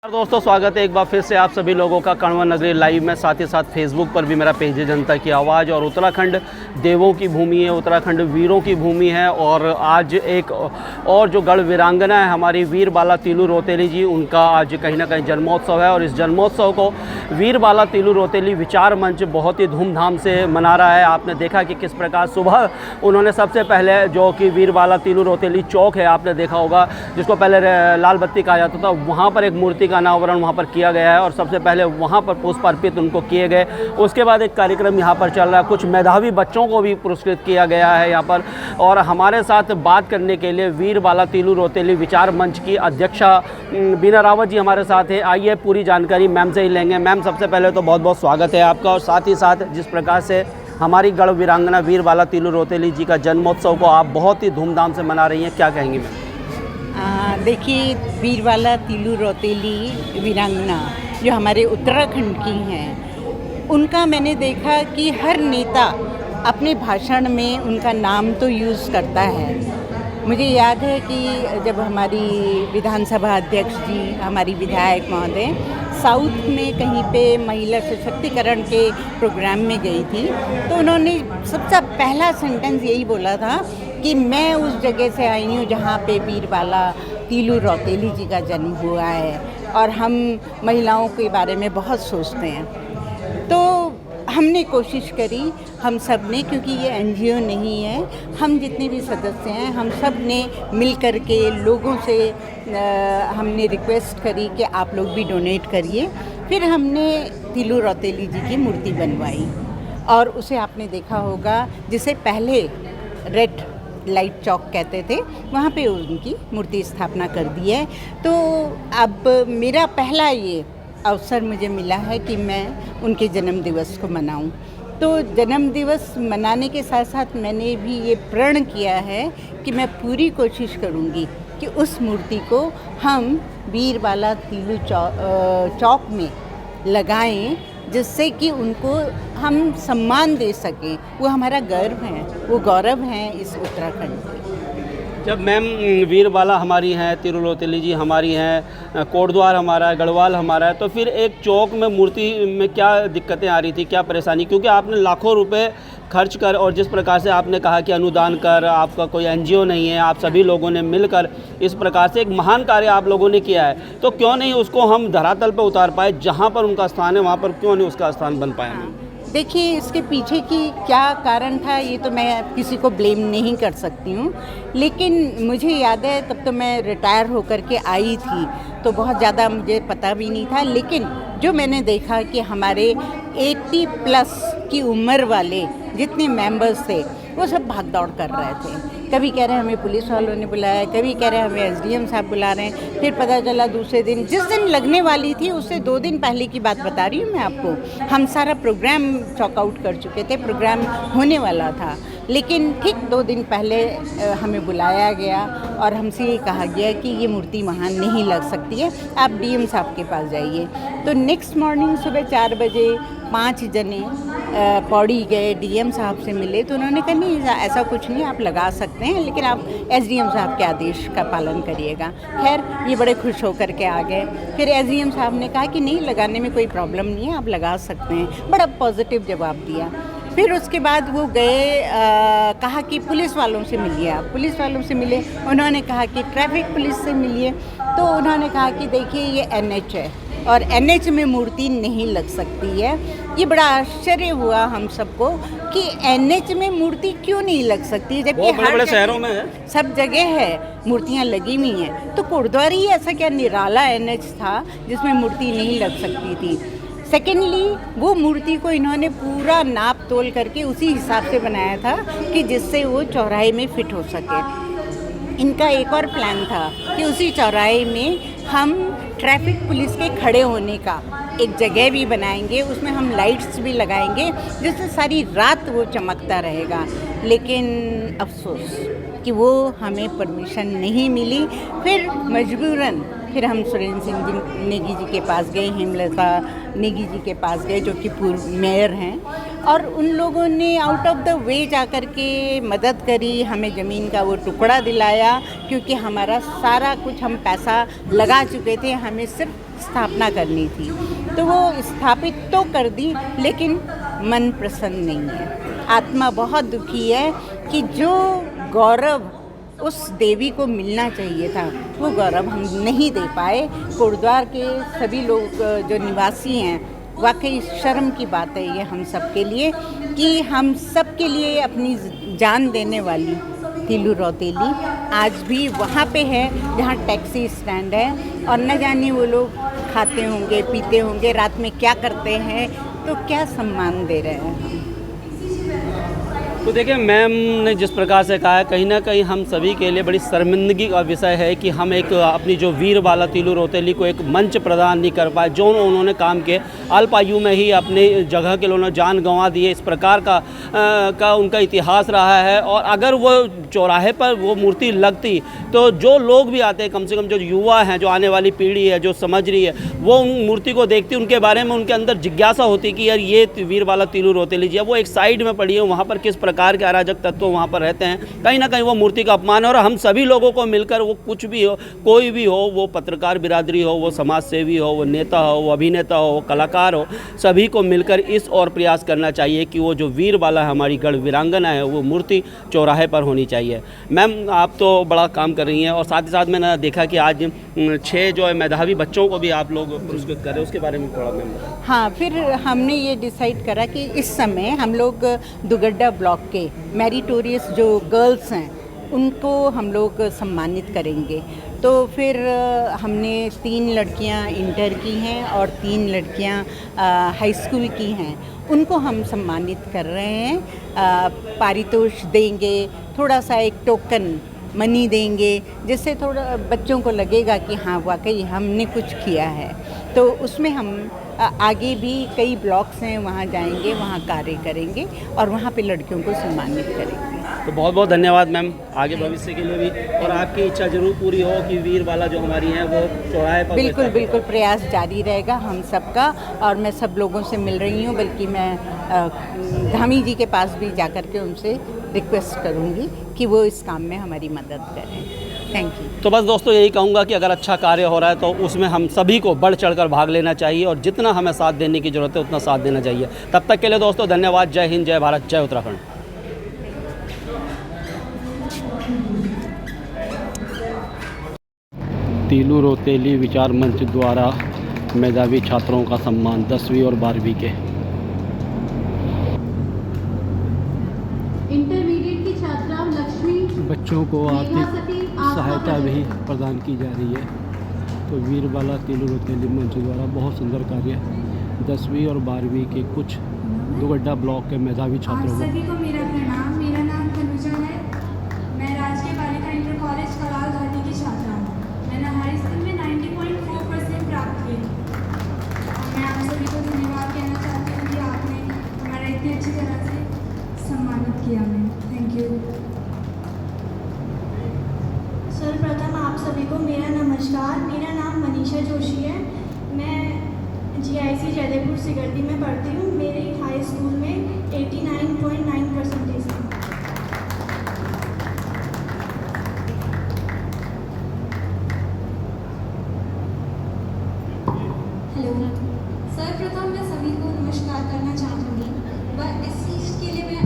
दोस्तों स्वागत है एक बार फिर से आप सभी लोगों का कण्व नगरी लाइव में, साथ ही साथ फेसबुक पर भी मेरा पेज है जनता की आवाज़। और उत्तराखंड देवों की भूमि है, उत्तराखंड वीरों की भूमि है। और आज एक और जो गढ़ वीरांगना है हमारी वीर बाला तिलू रोतेली जी, उनका आज कहीं ना कहीं जन्मोत्सव है। और इस जन्मोत्सव को वीर बाला तिलू रोतेली विचार मंच बहुत ही धूमधाम से मना रहा है। आपने देखा कि किस प्रकार सुबह उन्होंने सबसे पहले जो कि वीर बाला तिलू रोतेली चौक है, आपने देखा होगा, जिसको पहले लाल बत्ती कहा जाता था, वहाँ पर एक मूर्ति का अनावरण वहाँ पर किया गया है और सबसे पहले वहाँ पर पुष्प अर्पित उनको किए गए। उसके बाद एक कार्यक्रम यहाँ पर चल रहा है, कुछ मेधावी बच्चों को भी पुरस्कृत किया गया है यहाँ पर। और हमारे साथ बात करने के लिए वीर बाला तिलू रोतेली विचार मंच की अध्यक्षा बीना रावत जी हमारे साथ है। आइए पूरी जानकारी मैम से ही लेंगे। मैम, सबसे पहले तो बहुत बहुत स्वागत है आपका। और साथ ही साथ जिस प्रकार से हमारी गढ़ वीरांगना वीर बाला तिलू रोतेली जी का जन्मोत्सव को आप बहुत ही धूमधाम से मना रही हैं, क्या कहेंगी मैम? देखिए, वीर बाला तिलू रोतेली वीरांगना जो हमारे उत्तराखंड की हैं, उनका मैंने देखा कि हर नेता अपने भाषण में उनका नाम तो यूज़ करता है। मुझे याद है कि जब हमारी विधानसभा अध्यक्ष जी, हमारी विधायक महोदय साउथ में कहीं पे महिला सशक्तिकरण के प्रोग्राम में गई थी, तो उन्होंने सबसे पहला सेंटेंस यही बोला था कि मैं उस जगह से आई हूँ जहाँ पे वीर बाला तिलू रोतेली जी का जन्म हुआ है और हम महिलाओं के बारे में बहुत सोचते हैं। तो हमने कोशिश करी, हम सब ने, क्योंकि ये एनजीओ नहीं है, हम जितने भी सदस्य हैं हम सब ने मिल कर के लोगों से हमने रिक्वेस्ट करी कि आप लोग भी डोनेट करिए। फिर हमने तिलू रोतेली जी की मूर्ति बनवाई और उसे आपने देखा होगा, जिसे पहले रेड लाइट चौक कहते थे, वहाँ पे उनकी मूर्ति स्थापना कर दी है। तो अब मेरा पहला ये अवसर मुझे मिला है कि मैं उनके जन्म दिवस को मनाऊं। तो जन्म दिवस मनाने के साथ साथ मैंने भी ये प्रण किया है कि मैं पूरी कोशिश करूंगी कि उस मूर्ति को हम वीर बाला तिलू चौक में लगाएं, जिससे कि उनको हम सम्मान दे सकें। वो हमारा गर्व है, वो गौरव हैं इस उत्तराखंड के। जब मैम वीर बाला हमारी हैं, तिलू रोतेली जी हमारी हैं, कोटद्वार हमारा है, गढ़वाल हमारा है, तो फिर एक चौक में मूर्ति में क्या दिक्कतें आ रही थी, क्या परेशानी? क्योंकि आपने लाखों रुपए खर्च कर और जिस प्रकार से आपने कहा कि अनुदान कर, आपका कोई एनजीओ नहीं है, आप सभी लोगों ने मिलकर इस प्रकार से एक महान कार्य आप लोगों ने किया है, तो क्यों नहीं उसको हम धरातल पर उतार पाए? जहाँ पर उनका स्थान है वहाँ पर क्यों नहीं उसका स्थान बन पाया? देखिए, इसके पीछे की क्या कारण था ये तो मैं किसी को ब्लेम नहीं कर सकती हूँ, लेकिन मुझे याद है तब तो मैं रिटायर होकर के आई थी, तो बहुत ज़्यादा मुझे पता भी नहीं था। लेकिन जो मैंने देखा कि हमारे 80 प्लस की उम्र वाले जितने मेंबर्स थे वो सब भाग दौड़ कर रहे थे। कभी कह रहे हैं हमें पुलिस वालों ने बुलाया, कभी कह रहे हैं हमें एसडीएम साहब बुला रहे हैं। फिर पता चला दूसरे दिन, जिस दिन लगने वाली थी उससे 2 दिन पहले की बात बता रही हूँ मैं आपको, हम सारा प्रोग्राम चॉक आउट कर चुके थे, प्रोग्राम होने वाला था, लेकिन ठीक 2 दिन पहले हमें बुलाया गया और हमसे ये कहा गया कि ये मूर्ति वहाँ नहीं लग सकती है, आप डीएम साहब के पास जाइए। तो नेक्स्ट मॉर्निंग सुबह 4 बजे 5 जने पौड़ी गए, डीएम साहब से मिले, तो उन्होंने कहा नहीं ऐसा कुछ नहीं, आप लगा सकते हैं, लेकिन आप एसडीएम साहब के आदेश का पालन करिएगा। खैर, ये बड़े खुश होकर के आ गए। फिर एसडीएम साहब ने कहा कि नहीं, लगाने में कोई प्रॉब्लम नहीं है, आप लगा सकते हैं। बड़ा पॉजिटिव जवाब दिया। फिर उसके बाद वो गए, कहा कि पुलिस वालों से मिलिए आप। पुलिस वालों से मिले, उन्होंने कहा कि ट्रैफिक पुलिस से मिलिए, तो उन्होंने कहा कि देखिए ये एनएच है और एनएच में मूर्ति नहीं लग सकती है। ये बड़ा आश्चर्य हुआ हम सबको कि एनएच में मूर्ति क्यों नहीं लग सकती, जबकि हर बड़े शहरों में है, सब जगह है, मूर्तियाँ लगी हुई हैं। तो कोटद्वार ही ऐसा क्या निराला एनएच था जिसमें मूर्ति नहीं लग सकती थी? सेकेंडली, वो मूर्ति को इन्होंने पूरा नाप तोल करके उसी हिसाब से बनाया था कि जिससे वो चौराहे में फिट हो सके। इनका एक और प्लान था कि उसी चौराहे में हम ट्रैफिक पुलिस के खड़े होने का एक जगह भी बनाएंगे, उसमें हम लाइट्स भी लगाएंगे जिससे सारी रात वो चमकता रहेगा। लेकिन अफसोस कि वो हमें परमिशन नहीं मिली। फिर मजबूरन फिर हम सुरेंद्र सिंह जी नेगी जी के पास गए, हेमलता नेगी जी के पास गए जो कि पूर्व मेयर हैं, और उन लोगों ने आउट ऑफ द वे जा कर के मदद करी, हमें ज़मीन का वो टुकड़ा दिलाया, क्योंकि हमारा सारा कुछ हम पैसा लगा चुके थे, हमें सिर्फ स्थापना करनी थी। तो वो स्थापित तो कर दी, लेकिन मन प्रसन्न नहीं है, आत्मा बहुत दुखी है कि जो गौरव उस देवी को मिलना चाहिए था वो गौरव हम नहीं दे पाए। कोटद्वार के सभी लोग जो निवासी हैं, वाकई शर्म की बात है ये हम सब के लिए कि हम सब के लिए अपनी जान देने वाली तीलू रौतेली आज भी वहाँ पे है जहाँ टैक्सी स्टैंड है, और न जाने वो लोग खाते होंगे, पीते होंगे, रात में क्या करते हैं, तो क्या सम्मान दे रहे हैं हम। तो देखिए, मैम ने जिस प्रकार से कहा है, कहीं ना कहीं हम सभी के लिए बड़ी शर्मिंदगी का विषय है कि हम एक अपनी जो वीरबाला तीलू रौतेली को एक मंच प्रदान नहीं कर पाए। जो उन्होंने काम किए, अल्प आयु में ही अपनी जगह के लिए उन्होंने जान गंवा दिए, इस प्रकार का उनका इतिहास रहा है। और अगर वो चौराहे पर वो मूर्ति लगती तो जो लोग भी आते हैं, कम से कम जो युवा हैं, जो आने वाली पीढ़ी है, जो समझ रही है, वो उन मूर्ति को देखती, उनके बारे में उनके अंदर जिज्ञासा होती कि यार ये वीरबाला तीलू रौतेली जी है। वो एक साइड में पड़ी है, वहाँ पर किस प्रकार के अराजक तत्व वहाँ पर रहते हैं, कहीं ना कहीं वो मूर्ति का अपमान है। और हम सभी लोगों को मिलकर, वो कुछ भी हो, कोई भी हो, वो पत्रकार बिरादरी हो, वो समाज सेवी हो, वो नेता हो, वो अभिनेता हो, वो कलाकार हो, सभी को मिलकर इस और प्रयास करना चाहिए कि वो जो वीरबाला हमारी गढ़ वीरांगना है वो मूर्ति चौराहे पर होनी चाहिए। मैम, आप तो बड़ा काम कर रही हैं, और साथ ही साथ मैंने देखा कि आज 6 जो है मेधावी बच्चों को भी आप लोग पुरस्कृत कर रहे हैं, उसके बारे में थोड़ा मैम। हाँ, फिर हमने ये डिसाइड करा कि इस समय हम लोग दुगड्डा ब्लॉक के मेरिटोरियस जो गर्ल्स हैं उनको हम लोग सम्मानित करेंगे। तो फिर हमने 3 लड़कियां इंटर की हैं और 3 लड़कियां हाई स्कूल की हैं, उनको हम सम्मानित कर रहे हैं। पारितोष देंगे, थोड़ा सा एक टोकन मनी देंगे, जिससे थोड़ा बच्चों को लगेगा कि हाँ वाकई हमने कुछ किया है। तो उसमें हम आगे भी कई ब्लॉक्स हैं, वहाँ जाएंगे, वहाँ कार्य करेंगे और वहाँ पे लड़कियों को सम्मानित करेंगे। तो बहुत बहुत धन्यवाद मैम, आगे भविष्य के लिए भी, और आपकी इच्छा जरूर पूरी हो कि वीरबाला जो हमारी है वो चौराहे पर। बिल्कुल बिल्कुल, प्रयास जारी रहेगा हम सबका, और मैं सब लोगों से मिल रही हूँ, बल्कि मैं धामी जी के पास भी जाकर के उनसे रिक्वेस्ट करूँगी कि वो इस काम में हमारी मदद करें। Thank you. तो बस दोस्तों, यही कहूँगा कि अगर अच्छा कार्य हो रहा है तो उसमें हम सभी को बढ़ चढ़कर भाग लेना चाहिए, और जितना हमें साथ देने की ज़रूरत है उतना साथ देना चाहिए। तब तक के लिए दोस्तों धन्यवाद। जय हिंद, जय भारत, जय उत्तराखंड। तीलू रौतेली विचार मंच द्वारा मेधावी छात्रों का सम्मान 10वीं और 12वीं के। इंटरमीडिएट की छात्रा लक्ष्मी बच्चों को आर्थिक सहायता भी प्रदान की जा रही है। तो वीरबाला तीलू रौतेली मंच द्वारा बहुत सुंदर कार्य 10वीं और 12वीं के कुछ दुगड्डा ब्लॉक के मेधावी छात्रों को। सभी को मेरा प्रणाम। मेरा नाम तनुजा है। मैं राजकीय बालिका इंटर कॉलेज कराल घाटी की छात्रा हूँ। मैंने हाई स्कूल में 90.4% प्राप्त की। मैं आप सभी को धन्यवाद कहना चाहती हूँ कि आपने हमारा इतनी अच्छी तरह से सम्मानित किया। मैं थैंक यू। सर्वप्रथम आप सभी को मेरा नमस्कार। मेरा नाम मनीषा जोशी है। मैं GIC जयदेवपुर सिगर्दी में पढ़ती हूँ। मेरे हाई स्कूल में 89.9% है। हेलो, सर्वप्रथम मैं सभी को नमस्कार करना चाहूँगी। वह इस चीज़ के लिए मैं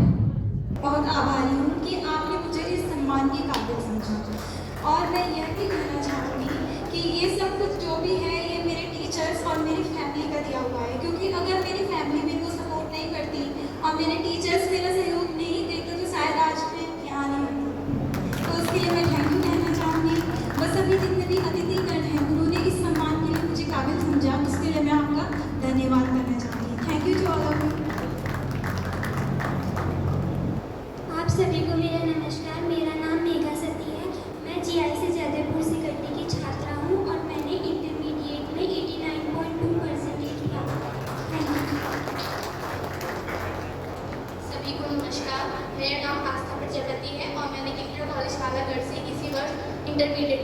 बहुत आभारी हूँ कि आपने मुझे इस सम्मान के काबिल समझा। और मैं यह भी कहना चाहूँगी कि ये सब कुछ जो भी है ये मेरे टीचर्स और मेरी फैमिली का दिया हुआ है, क्योंकि अगर मेरी फैमिली मेरे को सपोर्ट नहीं करती और मेरे टीचर्स मेरा सहयोग नहीं देते तो शायद आज मैं यहाँ नहीं होती। तो उसके लिए मैं थैंक यू कहना चाहूँगी। बस अभी जितने भी अतिथिगण हैं उन्होंने इस सम्मान के लिए मुझे काबिल समझा, उसके लिए मैं आपका धन्यवाद करना चाहूँगी। Thank you to all of you. आप सभी को मेरा नमस्कार। मेरा नाम मेघा सती है। मैं GIC जयदेवपुर सिगर्दी की छात्रा हूँ और मैंने इंटरमीडिएट में 89.2% प्राप्त किया। Thank you. सभी को नमस्कार। मेरा नाम आस्था प्रजापति है और मैंने इंटर कॉलेज कालागढ़ से इसी वर्ष इंटरमीडिएट